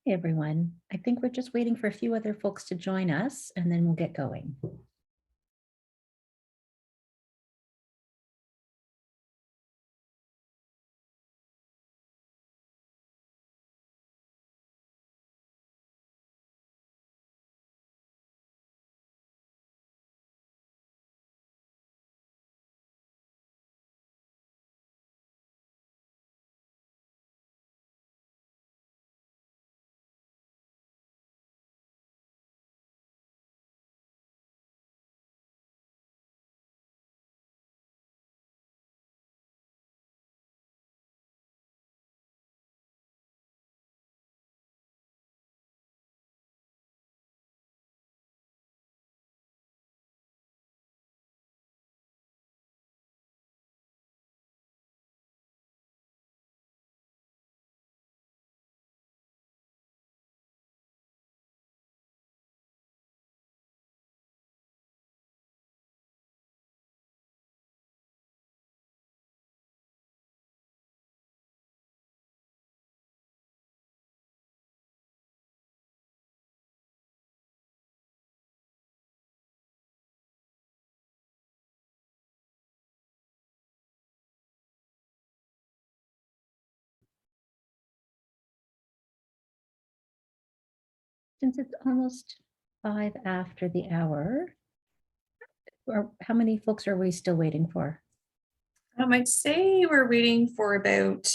Hey everyone, I think we're just waiting for a few other folks to join us and then we'll get going. Since it's almost 5 after the hour, or how many folks are we still waiting for? I'd say we're waiting for about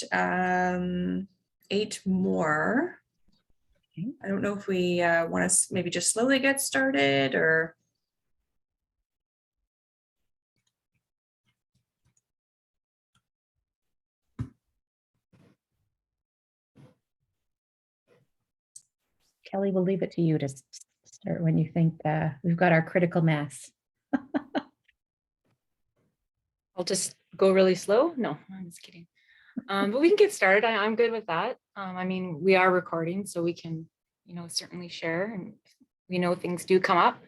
8 more. Okay. I don't know if we want to maybe just slowly get started or. Kelly, we'll leave it to you to start when you think we've got our critical mass. I'll just go really slow. No, I'm just kidding. But we can get started. I'm good with that. I mean, we are recording, so we can, certainly share, and we know things do come up.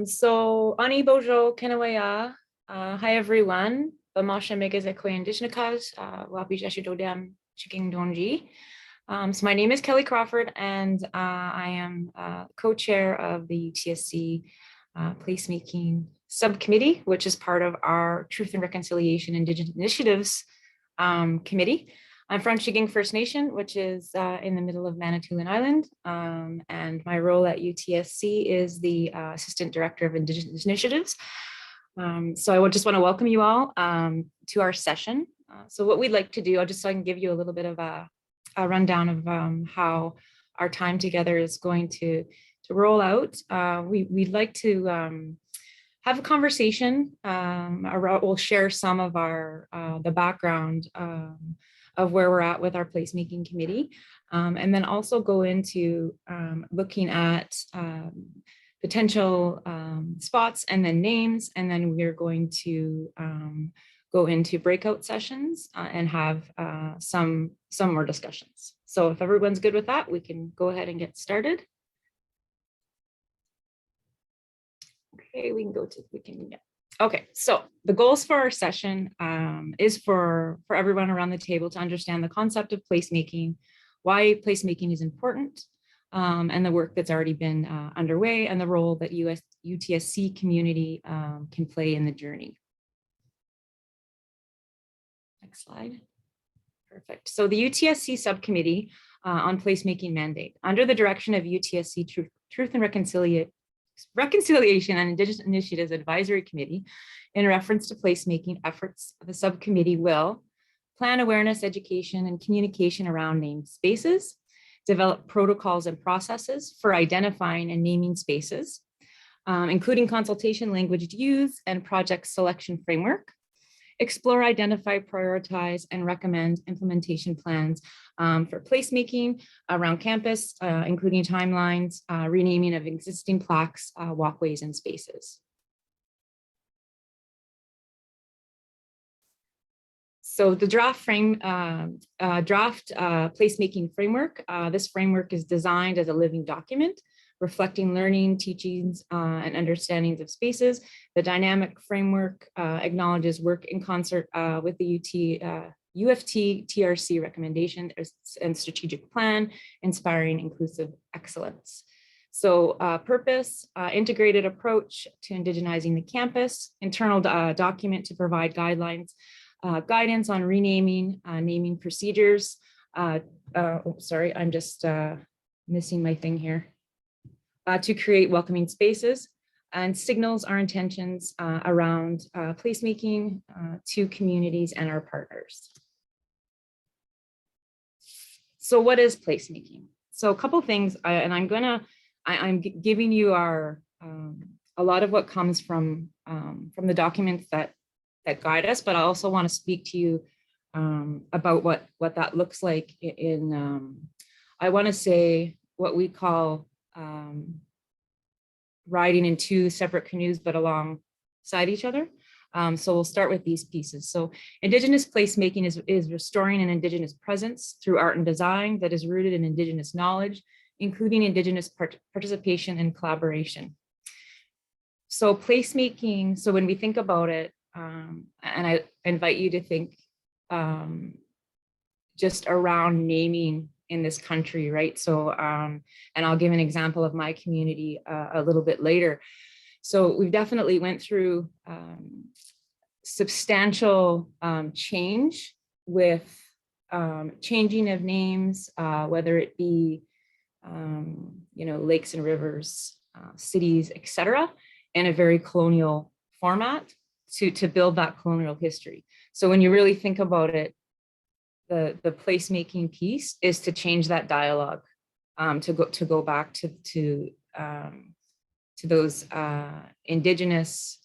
So Ani Bojo Kenawaya. Hi everyone. Bamasha Megazekwe Indishnakas, Wapi Jashidodam Chiking Donji. So my name is Kelly Crawford, and I am co-chair of the UTSC Placemaking Subcommittee, which is part of our Truth and Reconciliation Indigenous Initiatives Committee. I'm from Chiging First Nation, which is in the middle of Manitoulin Island, and my role at UTSC is the Assistant Director of Indigenous Initiatives. So I would just want to welcome you all to our session. So what we'd like to do, so I can give you a little bit of a rundown of how our time together is going to roll out. We'd like to have a conversation. We'll share some of our the background of where we're at with our placemaking committee, and then also go into looking at potential spots and then names, and then we're going to go into breakout sessions and have some more discussions. So if everyone's good with that, we can go ahead and get started. Okay, okay, so the goals for our session is for everyone around the table to understand the concept of placemaking, why placemaking is important, and the work that's already been underway, and the role that UTSC community can play in the journey. Next slide. Perfect. So the UTSC subcommittee on placemaking mandate, under the direction of UTSC Truth and Reconciliation and Indigenous Initiatives Advisory Committee, in reference to placemaking efforts, the subcommittee will plan awareness, education, and communication around named spaces, develop protocols and processes for identifying and naming spaces, including consultation language use and project selection framework, explore, identify, prioritize, and recommend implementation plans for placemaking around campus, including timelines, renaming of existing plaques, walkways, and spaces. So the draft placemaking framework, this framework is designed as a living document reflecting learning, teachings, and understandings of spaces. The dynamic framework acknowledges work in concert with the UFT TRC recommendation and strategic plan, inspiring inclusive excellence. So purpose, integrated approach to indigenizing the campus, internal document to provide guidelines, guidance on renaming, naming procedures. Sorry, I'm just missing my thing here. To create welcoming spaces, and signals our intentions around placemaking to communities and our partners. So what is placemaking? So a couple things, I'm giving you our a lot of what comes from the documents that guide us, but I also want to speak to you about what that looks like in I want to say what we call riding in two separate canoes, but alongside each other. So we'll start with these pieces. So Indigenous placemaking is restoring an Indigenous presence through art and design that is rooted in Indigenous knowledge, including Indigenous participation and collaboration. So placemaking, so when we think about it, and I invite you to think just around naming in this country, right? So, and I'll give an example of my community a little bit later. So we've definitely went through substantial change with changing of names, whether it be, lakes and rivers, cities, etc., in a very colonial format to build that colonial history. So when you really think about it, the placemaking piece is to change that dialogue, to go back to those Indigenous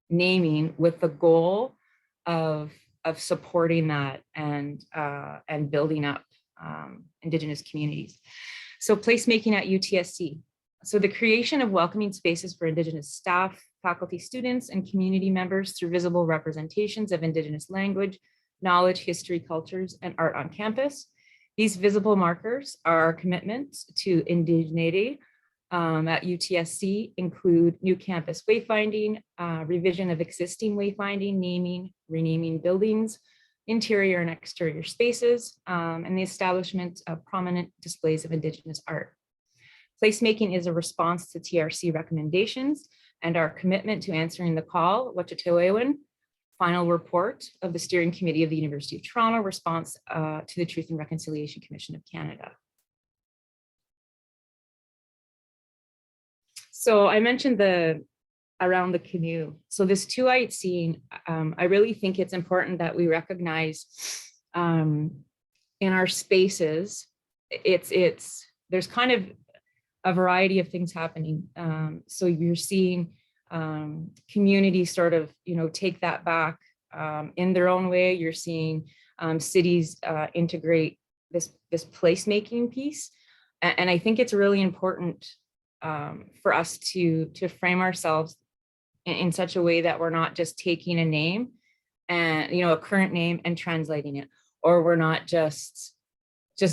naming with the goal of supporting that and building up Indigenous communities. So placemaking at UTSC. So the creation of welcoming spaces for Indigenous staff, faculty, students, and community members through visible representations of Indigenous language, knowledge, history, cultures, and art on campus. These visible markers are our commitment to indigeneity at UTSC include new campus wayfinding, revision of existing wayfinding, naming, renaming buildings, interior and exterior spaces, and the establishment of prominent displays of Indigenous art. Placemaking is a response to TRC recommendations and our commitment to answering the call, Wachatoewin, final report of the Steering Committee of the University of Toronto, response to the Truth and Reconciliation Commission of Canada. So I mentioned around the canoe. So this two-eyed seeing, I really think it's important that we recognize in our spaces, there's kind of a variety of things happening. So you're seeing communities sort of, take that back in their own way. You're seeing cities integrate this placemaking piece. And I think it's really important for us to frame ourselves in such a way that we're not just taking a name and, a current name and translating it, or we're not just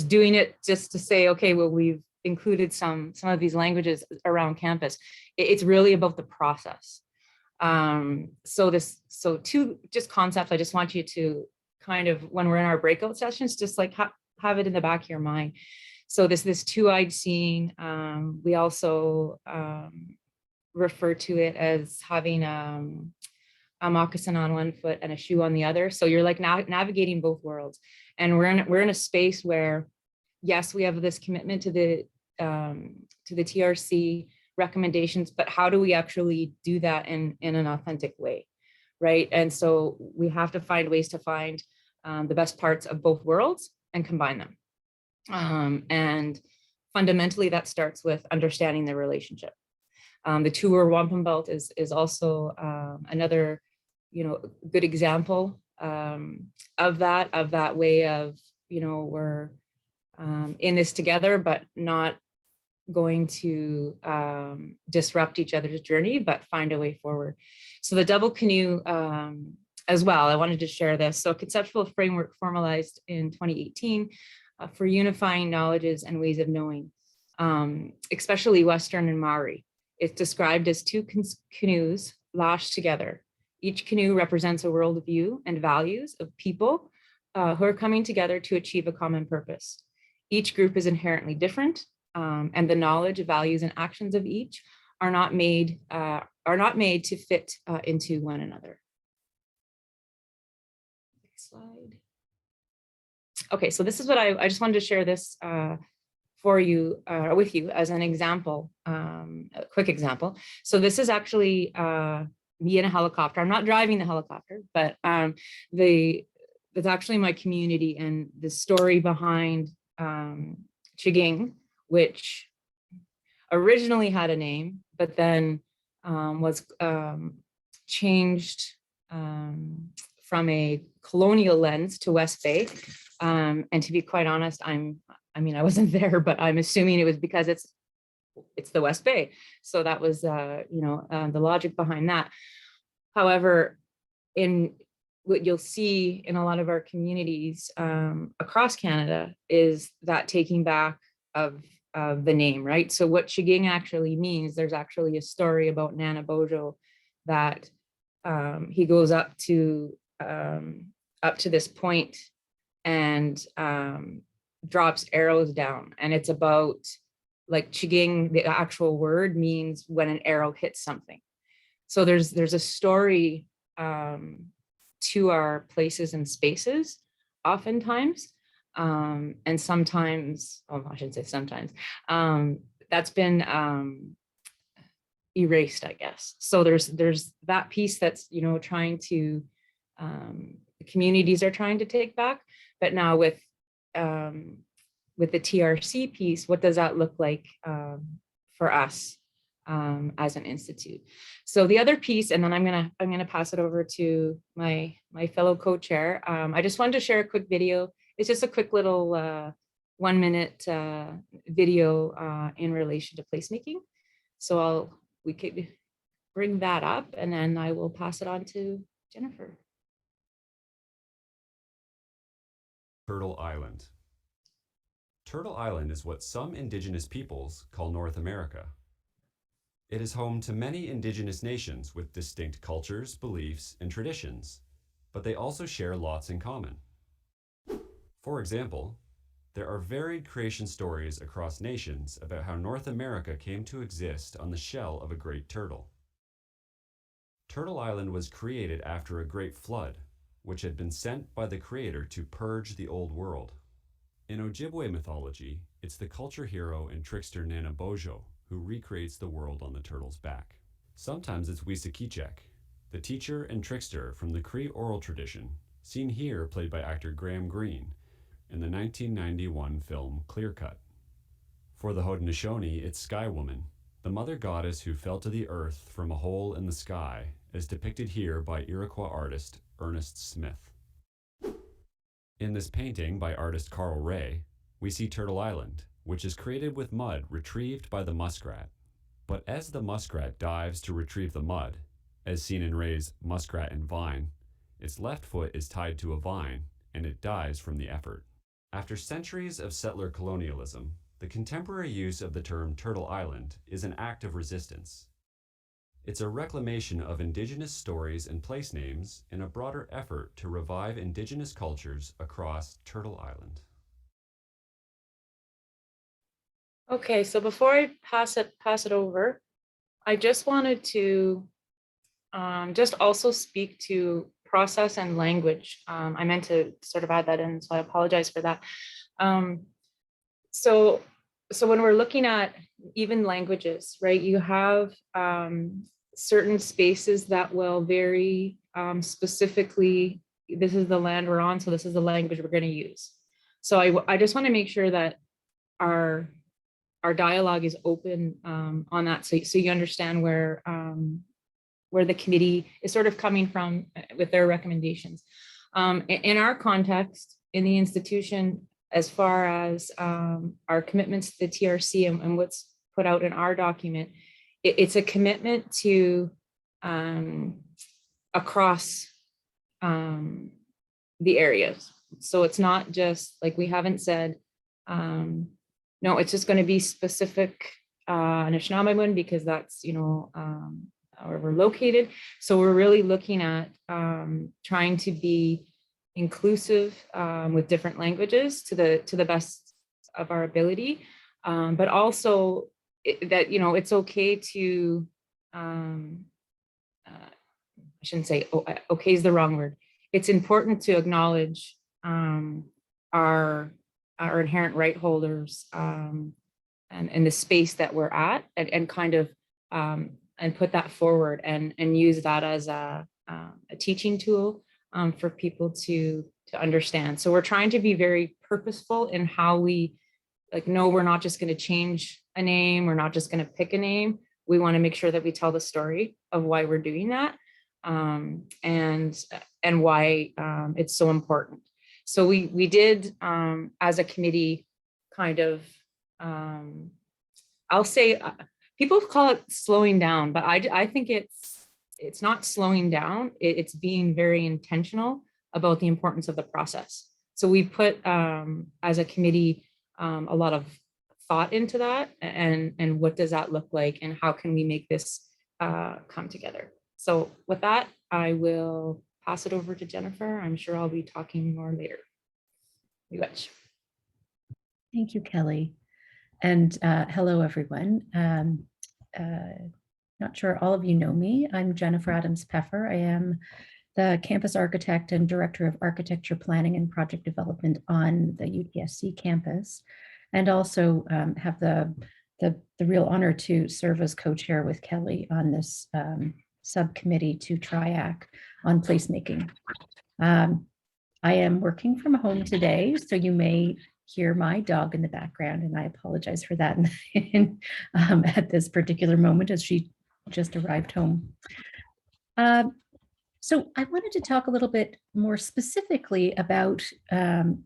doing it just to say, okay, well, we've included some of these languages around campus. It's really about the process. So two just concepts I just want you to kind of, when we're in our breakout sessions, just like have it in the back of your mind. So this two-eyed seeing, we also refer to it as having a moccasin on one foot and a shoe on the other. So you're like navigating both worlds. And we're in a space where, yes, we have this commitment to the TRC recommendations, but how do we actually do that in an authentic way, right? And so we have to find ways to find the best parts of both worlds and combine them. And fundamentally, that starts with understanding the relationship. The two-war wampum belt is also another, good example of that way of, we're in this together, but not going to disrupt each other's journey, but find a way forward. So the double canoe as well, I wanted to share this. So a conceptual framework formalized in 2018 for unifying knowledges and ways of knowing, especially Western and Maori. It's described as two canoes lashed together, Each canoe represents a worldview and values of people who are coming together to achieve a common purpose. Each group is inherently different, and the knowledge, values, and actions of each are not made to fit into one another. Next slide. Okay, so this is what I just wanted to share this for you, with you as an example, a quick example. So this is actually me in a helicopter. I'm not driving the helicopter, but it's actually my community and the story behind Chiging, which originally had a name, but then was changed from a colonial lens to West Bay. And to be quite honest, I mean, I wasn't there, but I'm assuming it was because it's the West Bay. So that was, the logic behind that. However, in what you'll see in a lot of our communities across Canada is that taking back of the name, right? So what Chiging actually means, there's actually a story about Nana Bojo that he goes up to this point and drops arrows down, and it's about like Chiging, the actual word means when an arrow hits something. So there's a story to our places and spaces oftentimes, and sometimes, oh, I shouldn't say sometimes, that's been erased, I guess. So there's that piece that's, trying to, the communities are trying to take back, but now with the TRC piece, what does that look like for us as an institute? So the other piece, and then I'm gonna pass it over to my fellow co-chair. I just wanted to share a quick video. It's just a quick little 1 minute video in relation to placemaking. So we could bring that up, and then I will pass it on to Jennifer. Turtle Island. Turtle Island is what some Indigenous peoples call North America. It is home to many Indigenous nations with distinct cultures, beliefs, and traditions, but they also share lots in common. For example, there are varied creation stories across nations about how North America came to exist on the shell of a great turtle. Turtle Island was created after a great flood, which had been sent by the creator to purge the old world. In Ojibwe mythology, it's the culture hero and trickster Nana Bojo who recreates the world on the turtle's back. Sometimes it's Wisakichek, the teacher and trickster from the Cree oral tradition, seen here played by actor Graham Greene in the 1991 film Clear Cut. For the Haudenosaunee, it's Sky Woman, the mother goddess who fell to the earth from a hole in the sky, as depicted here by Iroquois artist Ernest Smith. In this painting by artist Carl Ray, we see Turtle Island, which is created with mud retrieved by the muskrat. But as the muskrat dives to retrieve the mud, as seen in Ray's Muskrat and Vine, its left foot is tied to a vine and it dies from the effort. After centuries of settler colonialism, the contemporary use of the term Turtle Island is an act of resistance. It's a reclamation of Indigenous stories and place names in a broader effort to revive Indigenous cultures across Turtle Island. Okay, so before I pass it over, I just wanted to just also speak to process and language. I meant to sort of add that in, so I apologize for that. So when we're looking at even languages, right, you have certain spaces that will very specifically, this is the land we're on, so this is the language we're going to use. So I just want to make sure that our dialogue is open on that, so you understand where the committee is sort of coming from with their recommendations. In our context, in the institution, as far as our commitments to the TRC and what's put out in our document, it's a commitment to across the areas. So it's not just like, we haven't said, no, it's just going to be specific Anishinaabe because that's, where we're located. So we're really looking at trying to be inclusive with different languages to the best of our ability, but also that, you know, it's okay to, I shouldn't say okay is the wrong word. It's important to acknowledge our inherent right holders and the space that we're at, and kind of and put that forward and use that as a teaching tool for people to understand. So we're trying to be very purposeful in how we, like, no, we're not just going to change a name. We're not just going to pick a name. We want to make sure that we tell the story of why we're doing that, and why it's so important. So we did, as a committee, kind of, I'll say, people call it slowing down, but I think it's not slowing down. It's being very intentional about the importance of the process. So we put, as a committee, a lot of thought into that, and what does that look like, and how can we make this come together. So with that, I will pass it over to Jennifer. I'm sure I'll be talking more later. You bet. Thank you, Kelly. And hello, everyone. Not sure all of you know me. I'm Jennifer Adams Peffer. I am the campus architect and director of architecture planning and project development on the UTSC campus, and also have the real honor to serve as co-chair with Kelly on this subcommittee to TRIAC on placemaking. I am working from home today, so you may hear my dog in the background, and I apologize for that at this particular moment as she just arrived home. So I wanted to talk a little bit more specifically about an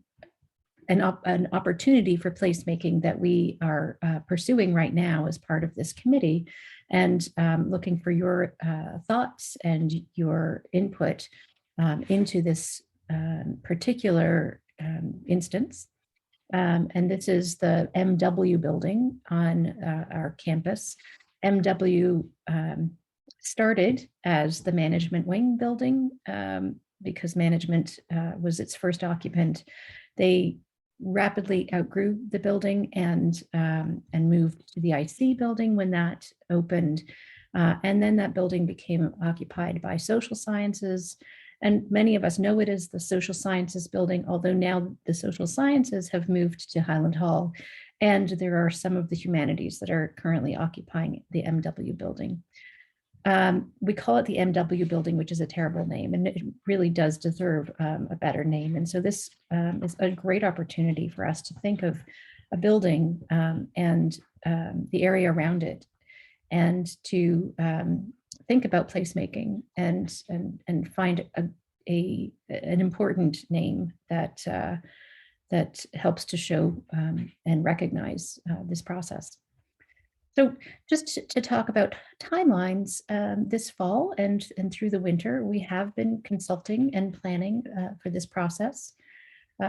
opportunity for placemaking that we are pursuing right now as part of this committee, and looking for your thoughts and your input into this particular instance. And this is the MW building on our campus. MW started as the management wing building because management was its first occupant. They rapidly outgrew the building and moved to the IC building when that opened. And then that building became occupied by social sciences. And many of us know it as the social sciences building, although now the social sciences have moved to Highland Hall. And there are some of the humanities that are currently occupying the MW building. We call it the MW building, which is a terrible name, and it really does deserve a better name. And so this is a great opportunity for us to think of a building and the area around it, and to think about placemaking and find an important name that that helps to show and recognize this process. So just to talk about timelines, this fall and through the winter, we have been consulting and planning for this process.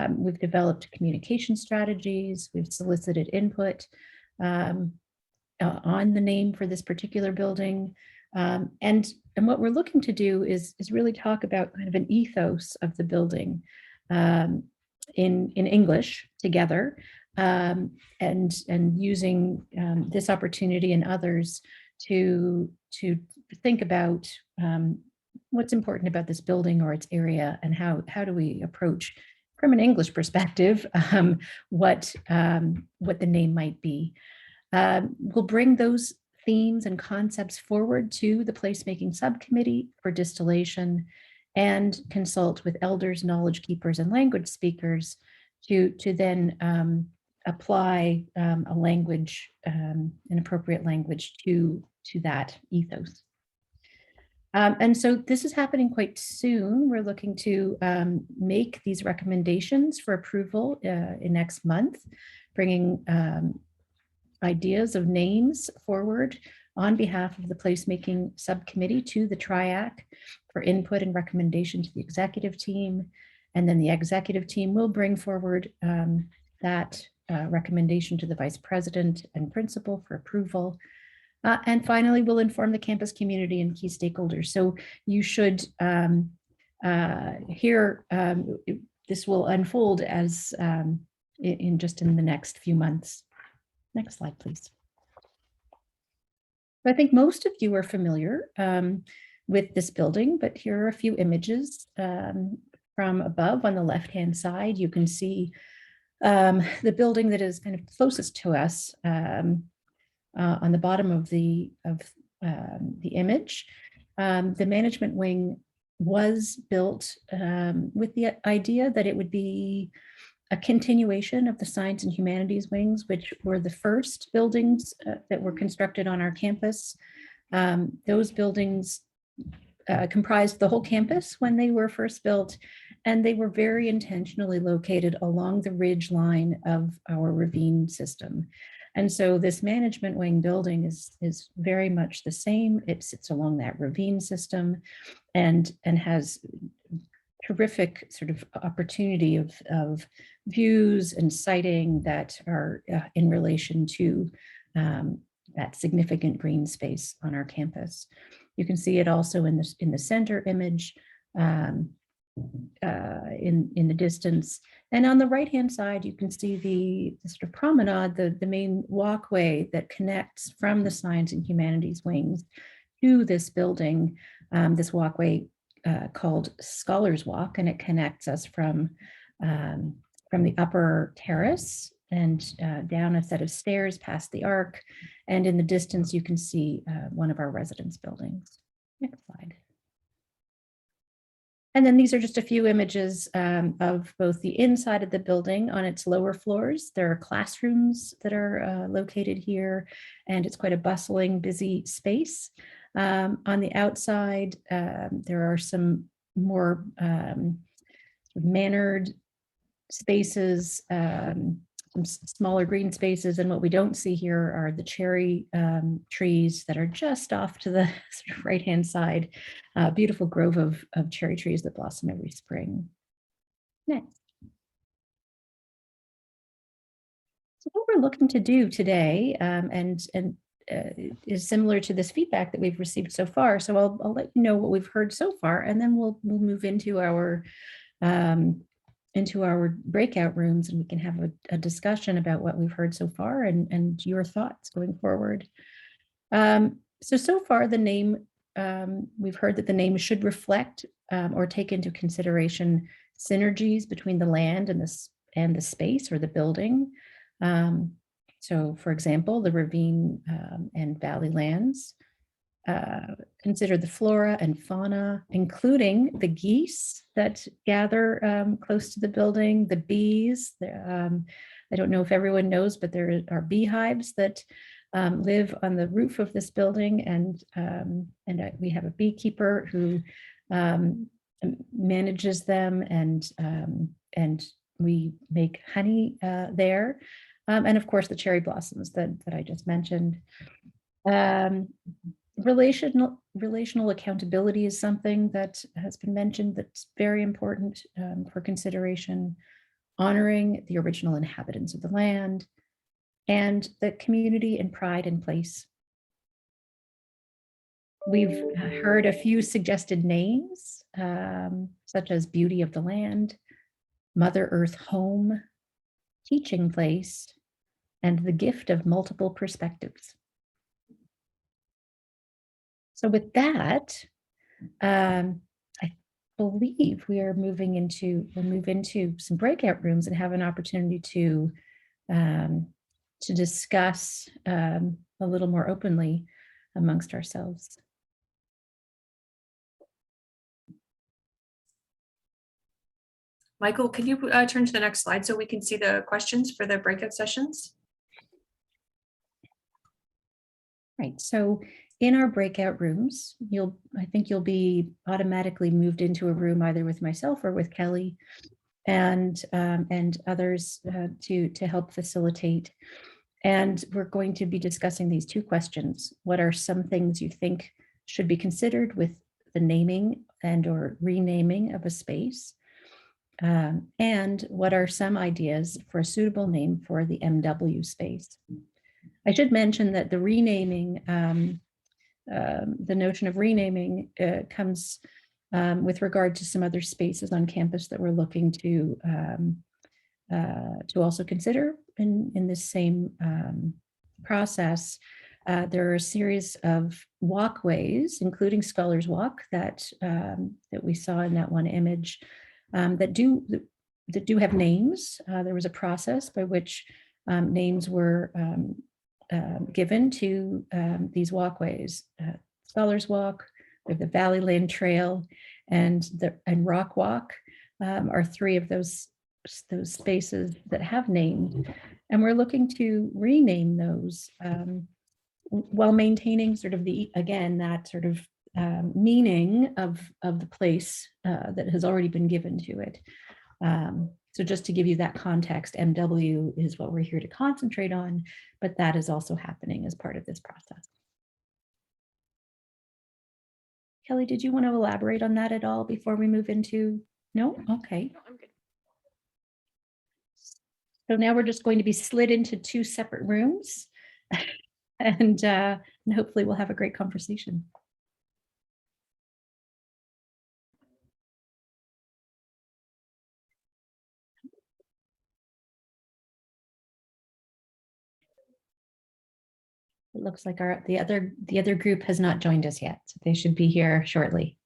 We've developed communication strategies, we've solicited input on the name for this particular building. And what we're looking to do is really talk about kind of an ethos of the building in English together, and using this opportunity and others to think about what's important about this building or its area, and how do we approach from an English perspective what the name might be. We'll bring those themes and concepts forward to the placemaking subcommittee for distillation, and consult with elders, knowledge keepers, and language speakers to then apply a language, an appropriate language to that ethos. And so this is happening quite soon. We're looking to make these recommendations for approval in next month, bringing ideas of names forward on behalf of the placemaking subcommittee to the TRIAC for input and recommendation to the executive team. And then the executive team will bring forward that recommendation to the vice president and principal for approval. And finally, we'll inform the campus community and key stakeholders. So you should hear, this will unfold as in the next few months. Next slide, please. I think most of you are familiar with this building, but here are a few images from above. On the left-hand side, you can see the building that is kind of closest to us on the bottom of the image. The management wing was built with the idea that it would be a continuation of the science and humanities wings, which were the first buildings that were constructed on our campus. Those buildings comprised the whole campus when they were first built, and they were very intentionally located along the ridge line of our ravine system. And so this management wing building is very much the same. It sits along that ravine system and has terrific sort of opportunity of views and siting that are in relation to that significant green space on our campus. You can see it also in the center image in the distance. And on the right-hand side, you can see the sort of promenade, the main walkway that connects from the science and humanities wings to this building, this walkway called Scholars Walk, and it connects us from the upper terrace and down a set of stairs past the arc. And in the distance, you can see one of our residence buildings. Next slide. And then these are just a few images of both the inside of the building on its lower floors. There are classrooms that are located here, and it's quite a bustling, busy space. On the outside, there are some more mannered spaces, some smaller green spaces, and what we don't see here are the cherry trees that are just off to the sort of right-hand side. Beautiful grove of cherry trees that blossom every spring. Next. So what we're looking to do today, is similar to this feedback that we've received so far. So I'll let you know what we've heard so far, and then we'll move into our breakout rooms, and we can have a discussion about what we've heard so far and your thoughts going forward. So far, the name, we've heard that the name should reflect or take into consideration synergies between the land and the space or the building. So for example, the ravine and valley lands. Consider the flora and fauna, including the geese that gather close to the building, the bees. I don't know if everyone knows, but there are beehives that live on the roof of this building, and we have a beekeeper who manages them, and we make honey there, and of course the cherry blossoms that I just mentioned. Relational accountability is something that has been mentioned that's very important for consideration. Honoring the original inhabitants of the land and the community and pride in place. We've heard a few suggested names, such as Beauty of the Land, Mother Earth Home, Teaching Place, and the Gift of Multiple Perspectives. So with that, I believe we'll move into some breakout rooms and have an opportunity to discuss a little more openly amongst ourselves. Michael, can you turn to the next slide so we can see the questions for the breakout sessions? Right, so in our breakout rooms, I think you'll be automatically moved into a room either with myself or with Kelly and others to help facilitate. And we're going to be discussing these two questions. What are some things you think should be considered with the naming and or renaming of a space? And what are some ideas for a suitable name for the MW space? I should mention that the renaming, the notion of renaming comes with regard to some other spaces on campus that we're looking to also consider in this same process. There are a series of walkways, including Scholars Walk, that we saw in that one image, that do have names. There was a process by which names were given to these walkways. Scholars Walk, we have the Valleyland Trail, and Rock Walk are three of those spaces that have names, and we're looking to rename those while maintaining sort of that sort of meaning of the place that has already been given to it. So just to give you that context, MW is what we're here to concentrate on, but that is also happening as part of this process. Kelly, did you want to elaborate on that at all before we move into? No? Okay. No, I'm good. So now we're just going to be slid into two separate rooms and hopefully we'll have a great conversation. It looks like the other group has not joined us yet, so they should be here shortly.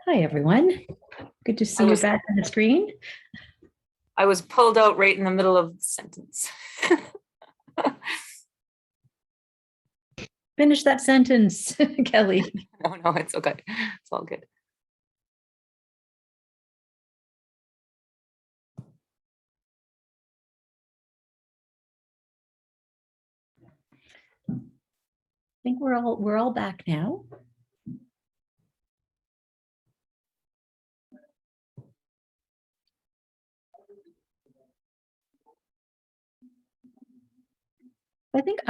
Hi, everyone. Good to see you back on the screen. I was pulled out right in the middle of the sentence. Finish that sentence, Kelly. No, it's okay. It's all good. I think we're all back now. I think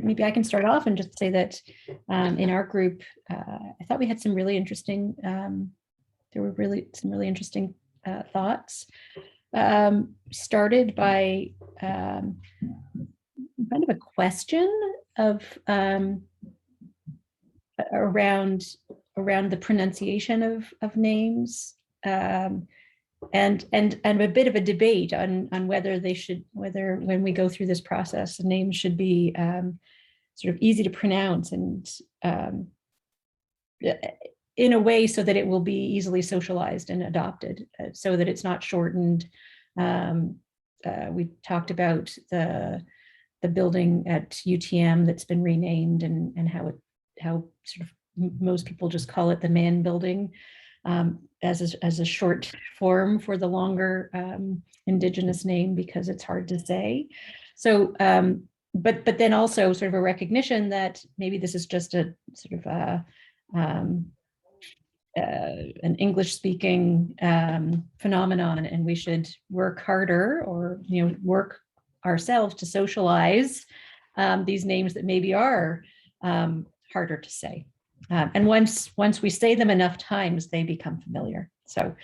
maybe I can start off and just say that in our group, I thought we had some really interesting, there were some really interesting thoughts. Started by kind of a question of around the pronunciation of names, and a bit of a debate on whether when we go through this process, the names should be sort of easy to pronounce and in a way so that it will be easily socialized and adopted, so that it's not shortened. We talked about the building at UTM that's been renamed and how sort of most people just call it the Mann Building, as a short form for the longer Indigenous name because it's hard to say. So, but then also sort of a recognition that maybe this is just a sort of an English-speaking phenomenon, and we should work harder, or work ourselves to socialize these names that maybe are harder to say. And once we say them enough times, they become familiar. So,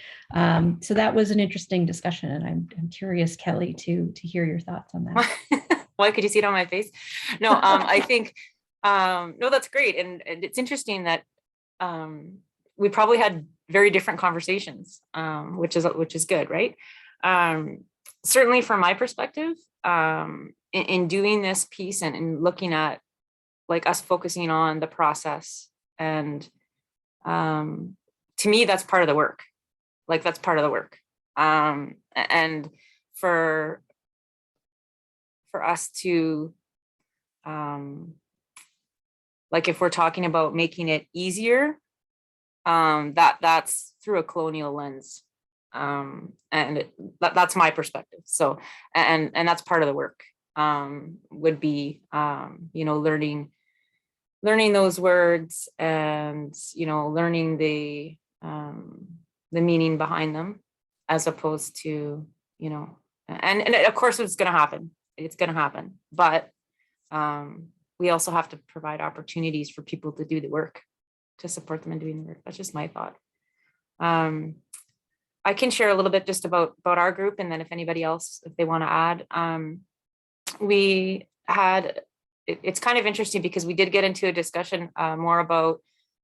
so that was an interesting discussion, and I'm curious, Kelly, to hear your thoughts on that. Why could you see it on my face? No, I think no, that's great, and it's interesting that we probably had very different conversations, which is good, right? Certainly, from my perspective, in doing this piece and looking at like us focusing on the process. And to me, that's part of the work. Like that's part of the work. And for us to, like if we're talking about making it easier, that's through a colonial lens. And that's my perspective. So, and that's part of the work, would be, learning those words and, learning the meaning behind them, as opposed to, and of course it's going to happen. It's going to happen. But we also have to provide opportunities for people to do the work, to support them in doing the work. That's just my thought. I can share a little bit just about our group, and then if anybody else, if they want to add, we had, it's kind of interesting because we did get into a discussion more about,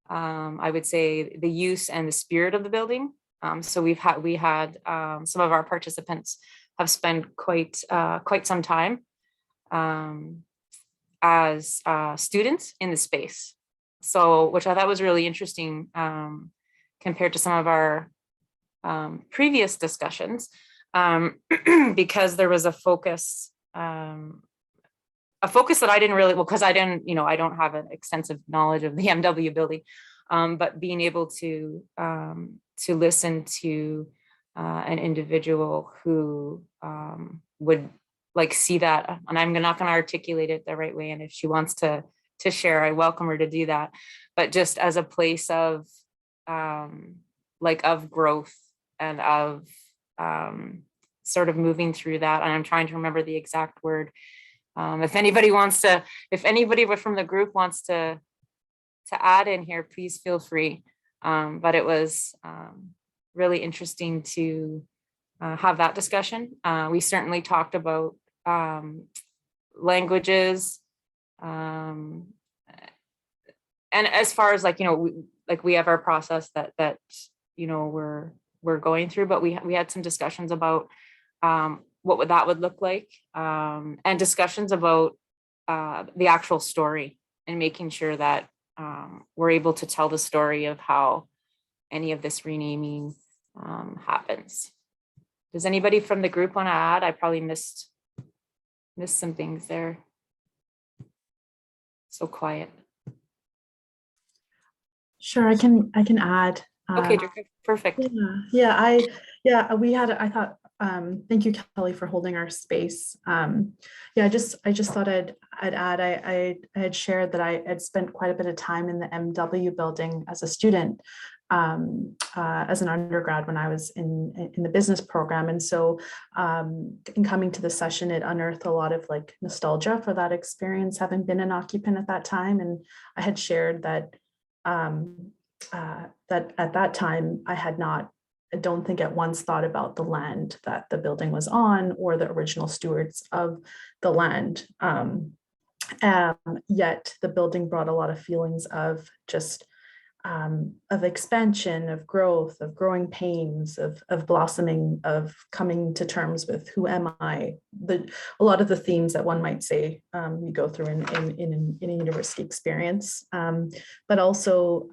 I would say, the use and the spirit of the building. So we had some of our participants have spent quite some time as students in the space. So, which I thought was really interesting compared to some of our previous discussions, because there was a focus that I didn't really, well, because I didn't, I don't have an extensive knowledge of the MW building, but being able to listen to an individual who would like see that, and I'm not going to articulate it the right way, and if she wants to share, I welcome her to do that, but just as a place of of growth and of sort of moving through that. And I'm trying to remember the exact word. If anybody from the group wants to add in here, please feel free. But it was really interesting to have that discussion. We certainly talked about languages, and as far as we have our process that we're going through, but we had some discussions about what that would look like, and discussions about the actual story, and making sure that we're able to tell the story of how any of this renaming happens. Does anybody from the group want to add? I probably missed some things there. So quiet. Sure, I can add. Okay, perfect. I thought, thank you, Kelly, for holding our space. I just thought I'd add, I had shared that I had spent quite a bit of time in the MW building as a student, as an undergrad when I was in the business program. And so in coming to the session, it unearthed a lot of nostalgia for that experience, having been an occupant at that time. And I had shared that that at that time, I don't think at once thought about the land that the building was on or the original stewards of the land. Yet the building brought a lot of feelings of just of expansion, of growth, of growing pains, of blossoming, of coming to terms with who am I? A lot of the themes that one might say you go through in a university experience, but also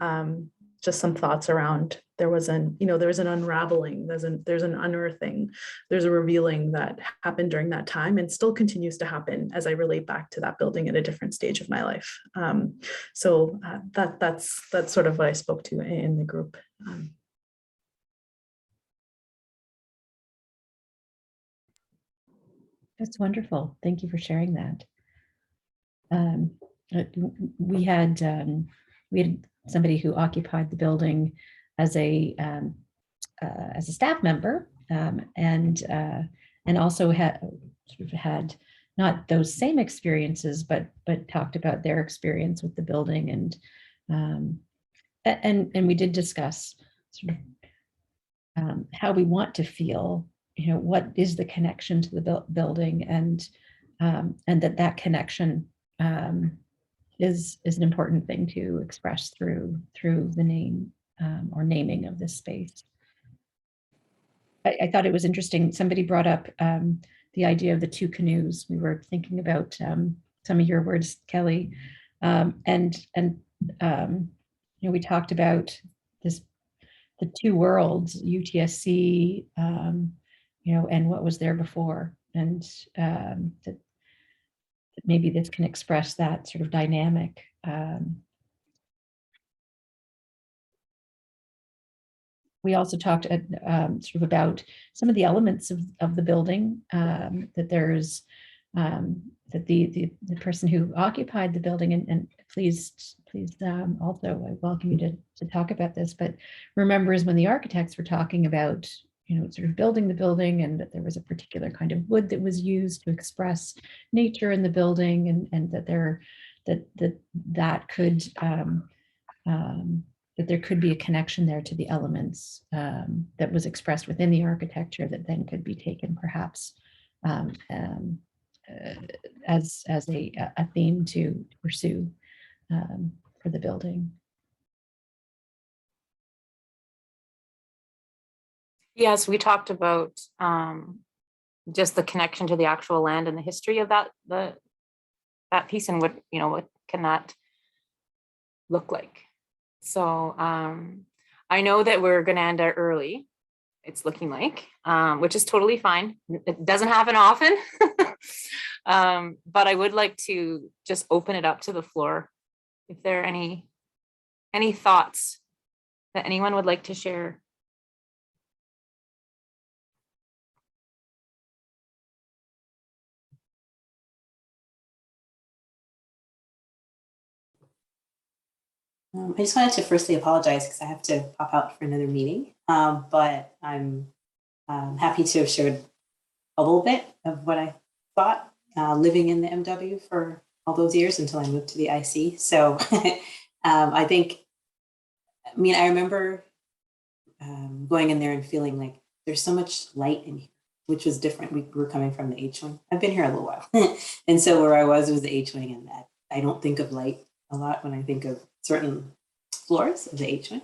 just some thoughts around there was an unraveling, there's an unearthing, there's a revealing that happened during that time and still continues to happen as I relate back to that building at a different stage of my life. So that's sort of what I spoke to in the group. That's wonderful. Thank you for sharing that. We had somebody who occupied the building as a staff member, and also had not those same experiences, but talked about their experience with the building, and we did discuss sort of how we want to feel. What is the connection to the building, and that connection is an important thing to express through the name or naming of this space. I thought it was interesting. Somebody brought up the idea of the two canoes. We were thinking about some of your words, Kelly, and we talked about the two worlds, UTSC, and what was there before, and that maybe this can express that sort of dynamic. We also talked sort of about some of the elements of the building, that there's that the person who occupied the building, and please also I welcome you to talk about this, but remembers when the architects were talking about sort of building the building, and that there was a particular kind of wood that was used to express nature in the building, and that there could be a connection there to the elements that was expressed within the architecture that then could be taken perhaps as a theme to pursue for the building. Yes, we talked about just the connection to the actual land and the history of that piece, and what can that look like. So I know that we're going to end it early. It's looking like, which is totally fine. It doesn't happen often. But I would like to just open it up to the floor. If there are any thoughts that anyone would like to share. I just wanted to firstly apologize because I have to pop out for another meeting, but I'm happy to have shared a little bit of what I thought living in the MW for all those years until I moved to the IC. So I remember going in there and feeling like there's so much light in here, which was different. We were coming from the H wing. I've been here a little while. And so where I was the H wing, and that I don't think of light a lot when I think of certain floors of the H wing.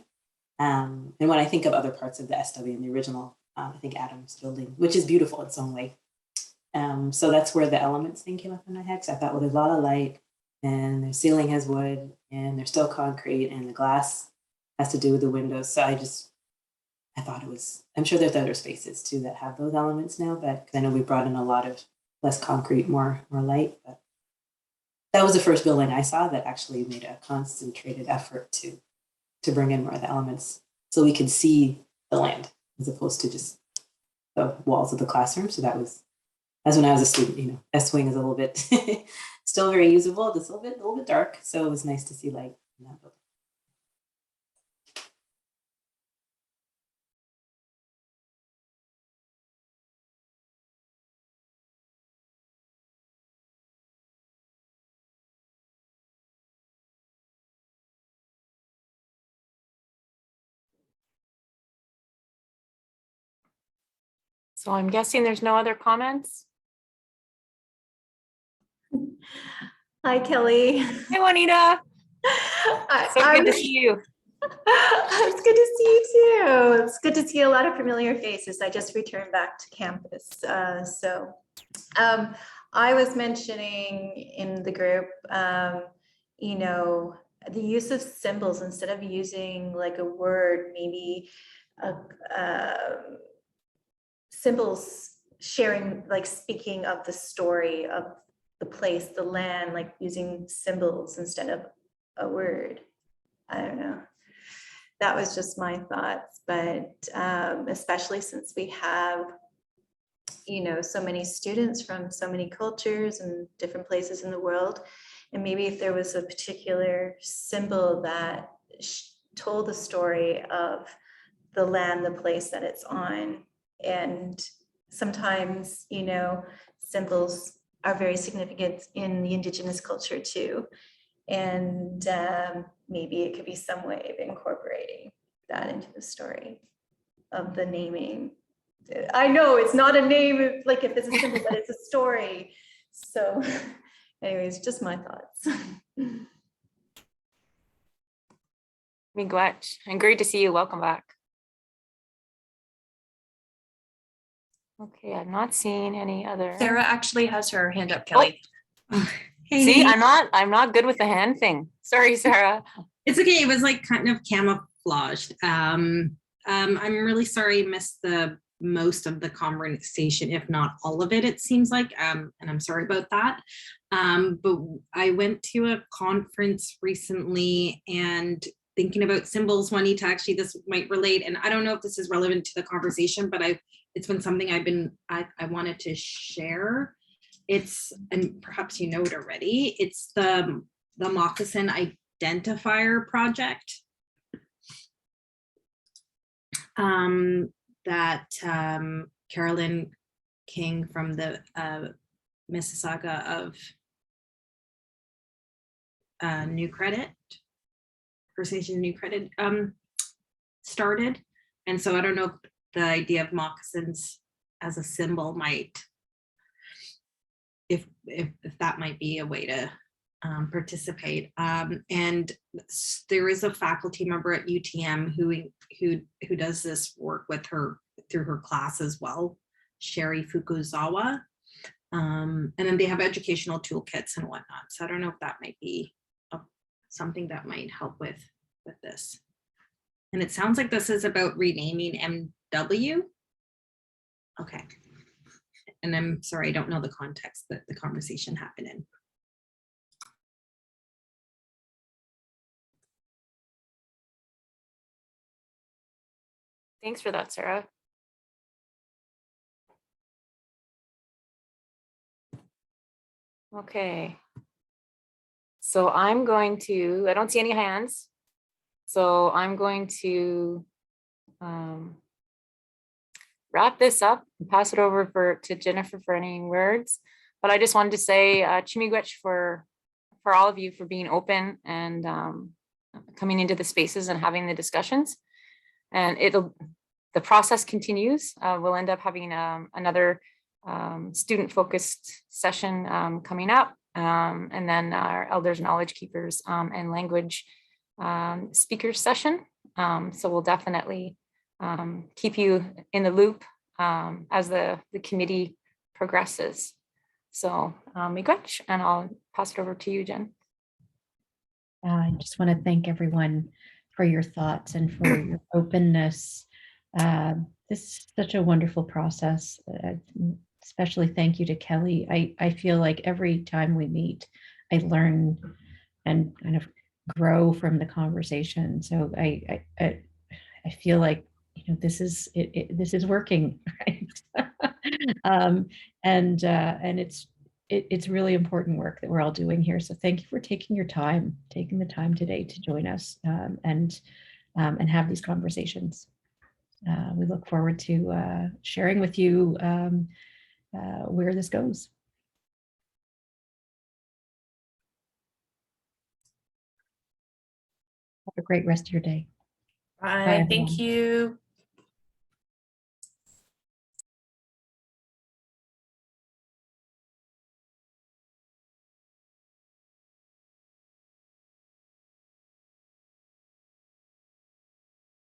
And when I think of other parts of the SW and the original, I think Adams building, which is beautiful in its own way. So that's where the elements thing came up in my head. So I thought, well, there's a lot of light, and the ceiling has wood, and there's still concrete, and the glass has to do with the windows. So I thought it was, I'm sure there's other spaces too that have those elements now, but I know we brought in a lot of less concrete, more light, but that was the first building I saw that actually made a concentrated effort to bring in more of the elements so we could see the land as opposed to just the walls of the classroom. So that's when I was a student. S wing is a little bit still very usable, just a little bit dark. So it was nice to see light in that building. So I'm guessing there's no other comments. Hi, Kelly. Hey, Juanita. So good to see you. It's good to see you too. It's good to see a lot of familiar faces. I just returned back to campus. I was mentioning in the group, the use of symbols instead of using like a word, maybe symbols sharing, like speaking of the story of the place, the land, like using symbols instead of a word. I don't know. That was just my thoughts, but especially since we have, so many students from so many cultures and different places in the world. And maybe if there was a particular symbol that told the story of the land, the place that it's on. And sometimes, symbols are very significant in the Indigenous culture too. And maybe it could be some way of incorporating that into the story of the naming. I know it's not a name, like if it's a symbol, but it's a story. So anyways, just my thoughts. Miigwech, and great to see you. Welcome back. Okay, I'm not seeing any other. Sarah actually has her hand up, Kelly. Hey. See, I'm not good with the hand thing. Sorry, Sarah. It's okay. It was like kind of camouflaged. I'm really sorry I missed the most of the conversation, if not all of it, it seems like, and I'm sorry about that. But I went to a conference recently and thinking about symbols, Juanita, actually this might relate, and I don't know if this is relevant to the conversation, but it's been something I wanted to share. It's, and perhaps you know it already, it's the Moccasin Identifier Project. that Carolyn King from the Mississauga of New Credit, First Nations New Credit, started. And so I don't know if the idea of moccasins as a symbol might, if that might be a way to participate. And there is a faculty member at UTM who does this work with her through her class as well, Sherry Fukuzawa. And then they have educational toolkits and whatnot. So I don't know if that might be something that might help with this. And it sounds like this is about renaming MW. Okay. And I'm sorry, I don't know the context that the conversation happened in. Thanks for that, Sarah. Okay. So I'm going to, I don't see any hands. So I'm going to wrap this up and pass it over to Jennifer for any words. But I just wanted to say Chimigwech for all of you for being open and coming into the spaces and having the discussions. And the process continues. We'll end up having another student-focused session coming up. And then our elders, knowledge keepers, and language speakers session. So we'll definitely keep you in the loop as the committee progresses. So miigwech, and I'll pass it over to you, Jen. I just want to thank everyone for your thoughts and for your openness. This is such a wonderful process. Especially thank you to Kelly. I feel like every time we meet, I learn and kind of grow from the conversation. So I feel like, you know, this is working, right? And it's really important work that we're all doing here. So thank you for taking the time today to join us and have these conversations. We look forward to sharing with you where this goes. Have a great rest of your day. Bye. Thank everyone. you.